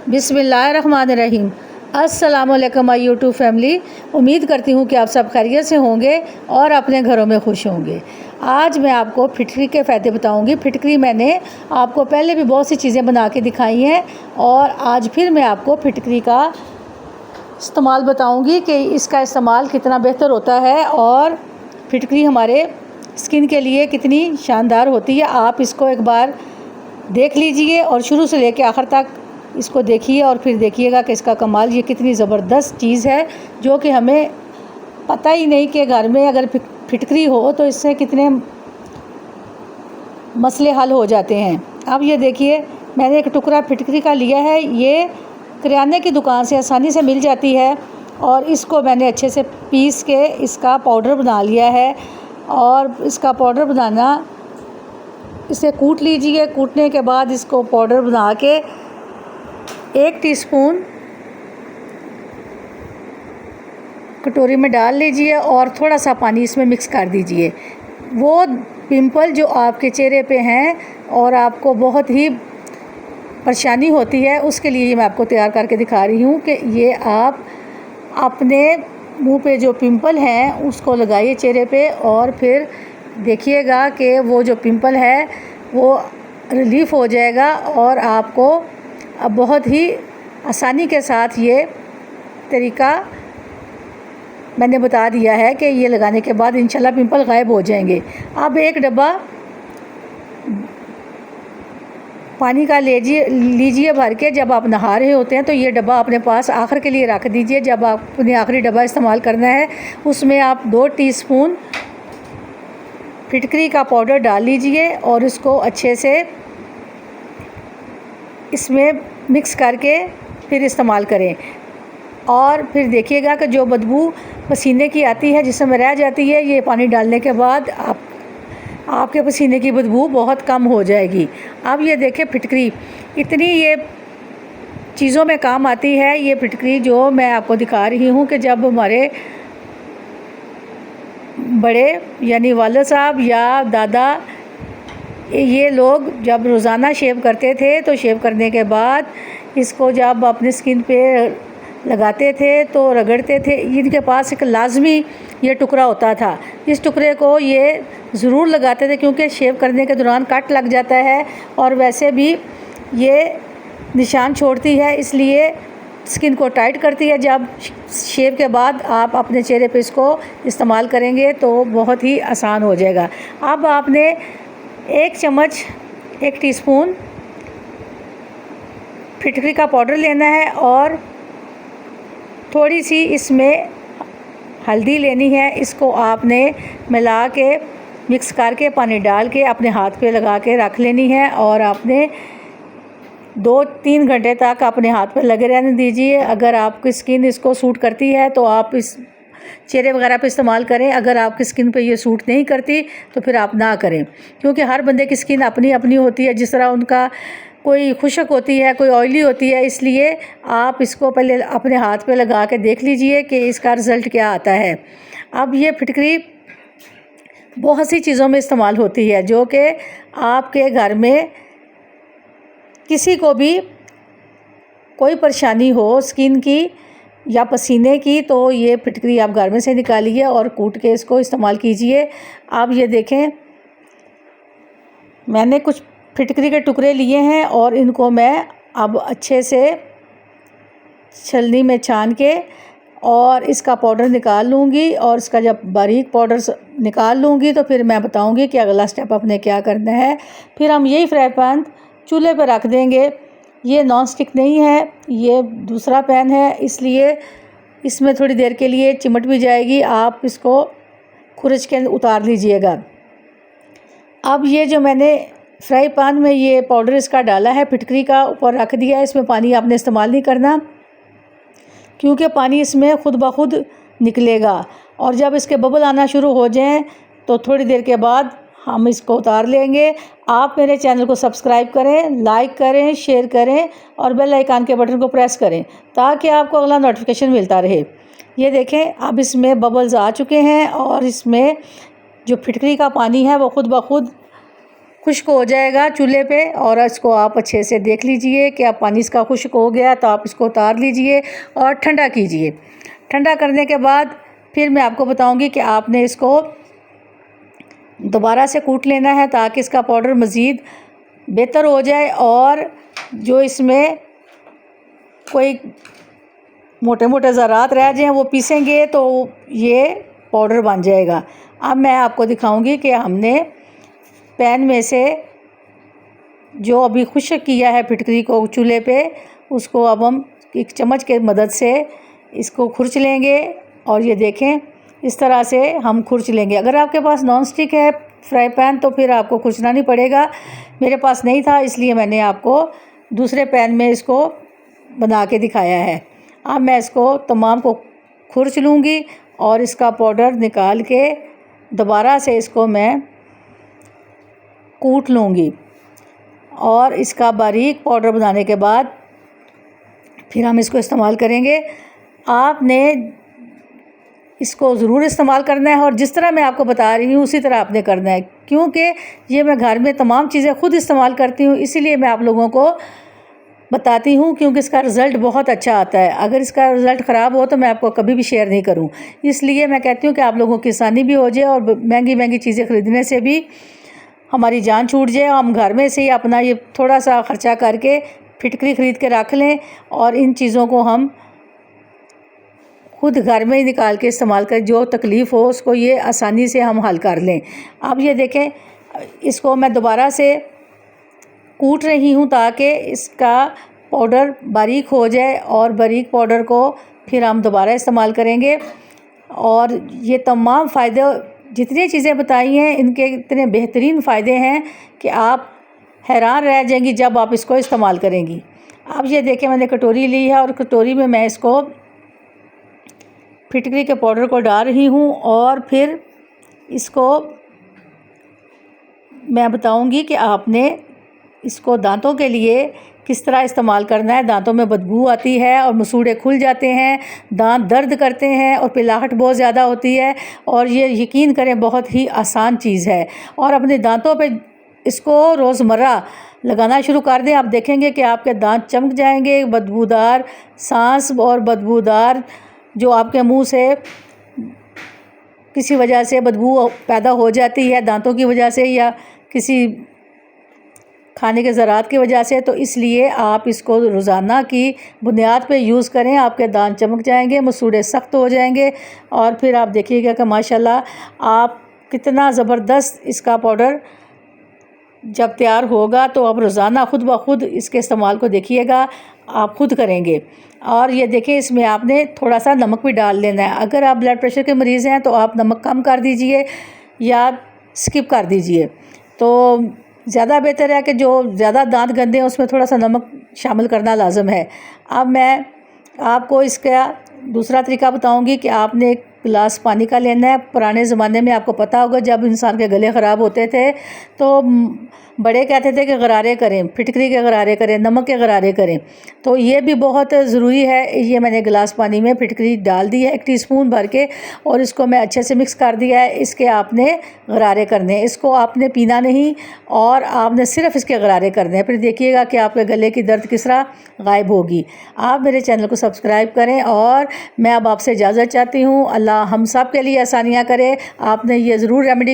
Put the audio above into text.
बिस्मिल्लाहिर्रहमानिर्रहीम। अस्सलामुअलैकुम my YouTube family. उम्मीद करती हूँ कि आप सब खैरियत से होंगे और अपने घरों में खुश होंगे। आज मैं आपको फिटकरी के फ़ायदे बताऊँगी। फिटकरी मैंने आपको पहले भी बहुत सी चीज़ें बना के दिखाई हैं और आज फिर मैं आपको फिटकरी का इस्तेमाल बताऊँगी कि इसका इस्तेमाल कितना बेहतर होता है और फिटकरी हमारे स्किन के लिए कितनी शानदार होती है। आप इसको एक बार देख लीजिए और शुरू से लेकर आखिर तक इसको देखिए और फिर देखिएगा कि इसका कमाल ये कितनी ज़बरदस्त चीज़ है, जो कि हमें पता ही नहीं कि घर में अगर फिटकरी हो तो इससे कितने मसले हल हो जाते हैं। अब ये देखिए, मैंने एक टुकड़ा फिटकरी का लिया है। ये किराने की दुकान से आसानी से मिल जाती है और इसको मैंने अच्छे से पीस के इसका पाउडर बना लिया है। और इसका पाउडर बनाना, इसे कूट लीजिए। कूटने के बाद इसको पाउडर बना के 1 टीस्पून कटोरी में डाल लीजिए और थोड़ा सा पानी इसमें मिक्स कर दीजिए। वो पिंपल जो आपके चेहरे पे हैं और आपको बहुत ही परेशानी होती है, उसके लिए मैं आपको तैयार करके दिखा रही हूँ कि ये आप अपने मुंह पे जो पिंपल हैं उसको लगाइए चेहरे पे और फिर देखिएगा कि वो जो पिंपल है वो रिलीफ़ हो जाएगा और आपको अब बहुत ही आसानी के साथ ये तरीका मैंने बता दिया है कि ये लगाने के बाद इंशाल्लाह पिंपल गायब हो जाएंगे। अब एक डब्बा पानी का लीजिए भर के। जब आप नहा रहे होते हैं तो ये डब्बा अपने पास आखिर के लिए रख दीजिए। जब आपने आखिरी डब्बा इस्तेमाल करना है उसमें आप 2 टीस्पून फिटकरी का पाउडर डाल लीजिए और इसको अच्छे से इसमें मिक्स करके फिर इस्तेमाल करें। और फिर देखिएगा कि जो बदबू पसीने की आती है, जिसमें रह जाती है, ये पानी डालने के बाद आपके पसीने की बदबू बहुत कम हो जाएगी। अब ये देखें, फिटकरी इतनी ये चीज़ों में काम आती है। ये फिटकरी जो मैं आपको दिखा रही हूँ कि जब हमारे बड़े यानी वालिद साहब या दादा, ये लोग जब रोज़ाना शेव करते थे तो शेव करने के बाद इसको जब अपने स्किन पे लगाते थे तो रगड़ते थे। इनके पास एक लाजमी ये टुकड़ा होता था। इस टुकड़े को ये ज़रूर लगाते थे क्योंकि शेव करने के दौरान कट लग जाता है और वैसे भी ये निशान छोड़ती है, इसलिए स्किन को टाइट करती है। जब शेव के बाद आप अपने चेहरे पे इसको इस्तेमाल करेंगे तो बहुत ही आसान हो जाएगा। अब आपने 1 टीस्पून फिटकरी का पाउडर लेना है और थोड़ी सी इसमें हल्दी लेनी है। इसको आपने मिला के मिक्स करके पानी डाल के अपने हाथ पे लगा के रख लेनी है और आपने 2-3 घंटे तक अपने हाथ पे लगे रहने दीजिए। अगर आपकी स्किन इसको सूट करती है तो आप इस चेहरे वगैरह पे इस्तेमाल करें। अगर आपकी स्किन पे ये सूट नहीं करती तो फिर आप ना करें, क्योंकि हर बंदे की स्किन अपनी अपनी होती है। जिस तरह उनका कोई खुश्क होती है, कोई ऑयली होती है, इसलिए आप इसको पहले अपने हाथ पे लगा के देख लीजिए कि इसका रिज़ल्ट क्या आता है। अब ये फिटकरी बहुत सी चीज़ों में इस्तेमाल होती है, जो कि आपके घर में किसी को भी कोई परेशानी हो स्किन की या पसीने की, तो ये फिटकरी आप घर में से निकालिए और कूट के इसको इस्तेमाल कीजिए। अब ये देखें, मैंने कुछ फिटकरी के टुकड़े लिए हैं और इनको मैं अब अच्छे से छलनी में छान के और इसका पाउडर निकाल लूँगी। और इसका जब बारीक पाउडर निकाल लूँगी तो फिर मैं बताऊँगी कि अगला स्टेप अपने क्या करना है। फिर हम यही फ्राई पैन चूल्हे पर रख देंगे। ये नॉन स्टिक नहीं है, ये दूसरा पैन है, इसलिए इसमें थोड़ी देर के लिए चिमट भी जाएगी। आप इसको खुरच के उतार लीजिएगा। अब ये जो मैंने फ्राई पैन में ये पाउडर इसका डाला है, फिटकरी का ऊपर रख दिया है। इसमें पानी आपने इस्तेमाल नहीं करना क्योंकि पानी इसमें खुद ब खुद निकलेगा और जब इसके बबल आना शुरू हो जाएं तो थोड़ी देर के बाद हम इसको उतार लेंगे। आप मेरे चैनल को सब्सक्राइब करें, लाइक करें, शेयर करें और बेल आइकन के बटन को प्रेस करें ताकि आपको अगला नोटिफिकेशन मिलता रहे। ये देखें, अब इसमें बबल्स आ चुके हैं और इसमें जो फिटकरी का पानी है वो खुद ब खुद खुश्क हो जाएगा चूल्हे पे, और इसको आप अच्छे से देख लीजिए कि अब पानी इसका खुश्क हो गया, तो आप इसको उतार लीजिए और ठंडा कीजिए। ठंडा करने के बाद फिर मैं आपको बताऊंगी कि आपने इसको दोबारा से कूट लेना है ताकि इसका पाउडर मज़ीद बेहतर हो जाए, और जो इसमें कोई मोटे मोटे ज़रात रह जाएं वो पीसेंगे तो ये पाउडर बन जाएगा। अब मैं आपको दिखाऊंगी कि हमने पैन में से जो अभी खुश्क किया है फिटकरी को चूल्हे पे, उसको अब हम एक चम्मच के मदद से इसको खुरच लेंगे, और ये देखें इस तरह से हम खुरच लेंगे। अगर आपके पास नॉन स्टिक है फ्राई पैन तो फिर आपको खुरचना नहीं पड़ेगा। मेरे पास नहीं था इसलिए मैंने आपको दूसरे पैन में इसको बना के दिखाया है। अब मैं इसको तमाम को खुरच लूँगी और इसका पाउडर निकाल के दोबारा से इसको मैं कूट लूँगी, और इसका बारीक पाउडर बनाने के बाद फिर हम इसको इस्तेमाल करेंगे। आपने इसको ज़रूर इस्तेमाल करना है, और जिस तरह मैं आपको बता रही हूँ उसी तरह आपने करना है, क्योंकि ये मैं घर में तमाम चीज़ें ख़ुद इस्तेमाल करती हूँ, इसीलिए मैं आप लोगों को बताती हूँ, क्योंकि इसका रिज़ल्ट बहुत अच्छा आता है। अगर इसका रिज़ल्ट ख़राब हो तो मैं आपको कभी भी शेयर नहीं करूँ। इसलिए मैं कहती हूँ कि आप लोगों की आसानी भी हो जाए और महंगी महंगी चीज़ें ख़रीदने से भी हमारी जान छूट जाए। हम घर में से ही अपना ये थोड़ा सा ख़र्चा करके फिटकरी ख़रीद के रख लें, और इन चीज़ों को हम खुद घर में ही निकाल के इस्तेमाल करें। जो तकलीफ़ हो उसको ये आसानी से हम हल कर लें। अब ये देखें, इसको मैं दोबारा से कूट रही हूँ ताकि इसका पाउडर बारीक हो जाए, और बारीक पाउडर को फिर हम दोबारा इस्तेमाल करेंगे। और ये तमाम फ़ायदे जितनी चीज़ें बताई हैं इनके इतने बेहतरीन फ़ायदे हैं कि आप हैरान रह जाएंगी जब आप इसको इस्तेमाल करेंगी। अब ये देखें, मैंने कटोरी ली है और कटोरी में मैं इसको फिटकरी के पाउडर को डाल रही हूँ, और फिर इसको मैं बताऊँगी कि आपने इसको दांतों के लिए किस तरह इस्तेमाल करना है। दांतों में बदबू आती है और मसूड़े खुल जाते हैं, दांत दर्द करते हैं और पिलाहट बहुत ज़्यादा होती है, और ये यकीन करें बहुत ही आसान चीज़ है। और अपने दांतों पे इसको रोज़मर्रा लगाना शुरू कर दें, आप देखेंगे कि आपके दांत चमक जाएंगे। बदबूदार सांस और बदबूदार जो आपके मुंह से किसी वजह से बदबू पैदा हो जाती है दांतों की वजह से या किसी खाने के ज़रात की वजह से, तो इसलिए आप इसको रोज़ाना की बुनियाद पे यूज़ करें। आपके दांत चमक जाएंगे, मसूड़े सख्त हो जाएंगे, और फिर आप देखिएगा कि माशाल्लाह आप कितना ज़बरदस्त इसका पाउडर जब तैयार होगा तो आप रोज़ाना ख़ुद ब खुद इसके इस्तेमाल को देखिएगा, आप ख़ुद करेंगे। और ये देखिए, इसमें आपने थोड़ा सा नमक भी डाल लेना है। अगर आप ब्लड प्रेशर के मरीज़ हैं तो आप नमक कम कर दीजिए या स्किप कर दीजिए, तो ज़्यादा बेहतर है कि जो ज़्यादा दांत गंदे हैं उसमें थोड़ा सा नमक शामिल करना लाजम है। अब मैं आपको इसका दूसरा तरीका बताऊंगी कि आपने एक गिलास पानी का लेना है। पुराने ज़माने में आपको पता होगा जब इंसान के गले ख़राब होते थे तो बड़े कहते थे कि गरारे करें, फिटकरी के गरारे करें, नमक के गरारे करें, तो ये भी बहुत ज़रूरी है। ये मैंने गिलास पानी में फिटकरी डाल दी है 1 टीस्पून भर के, और इसको मैं अच्छे से मिक्स कर दिया है। इसके आपने गरारे करने हैं, इसको आपने पीना नहीं और आपने सिर्फ़ इसके गरारे करने हैं। फिर देखिएगा कि आपके गले की दर्द किस तरह गायब होगी। आप मेरे चैनल को सब्सक्राइब करें, और मैं अब आपसे इजाज़त चाहती हूँ। अल्लाह हम सब के लिए आसानियाँ करे। आपने ये ज़रूर रेमेडी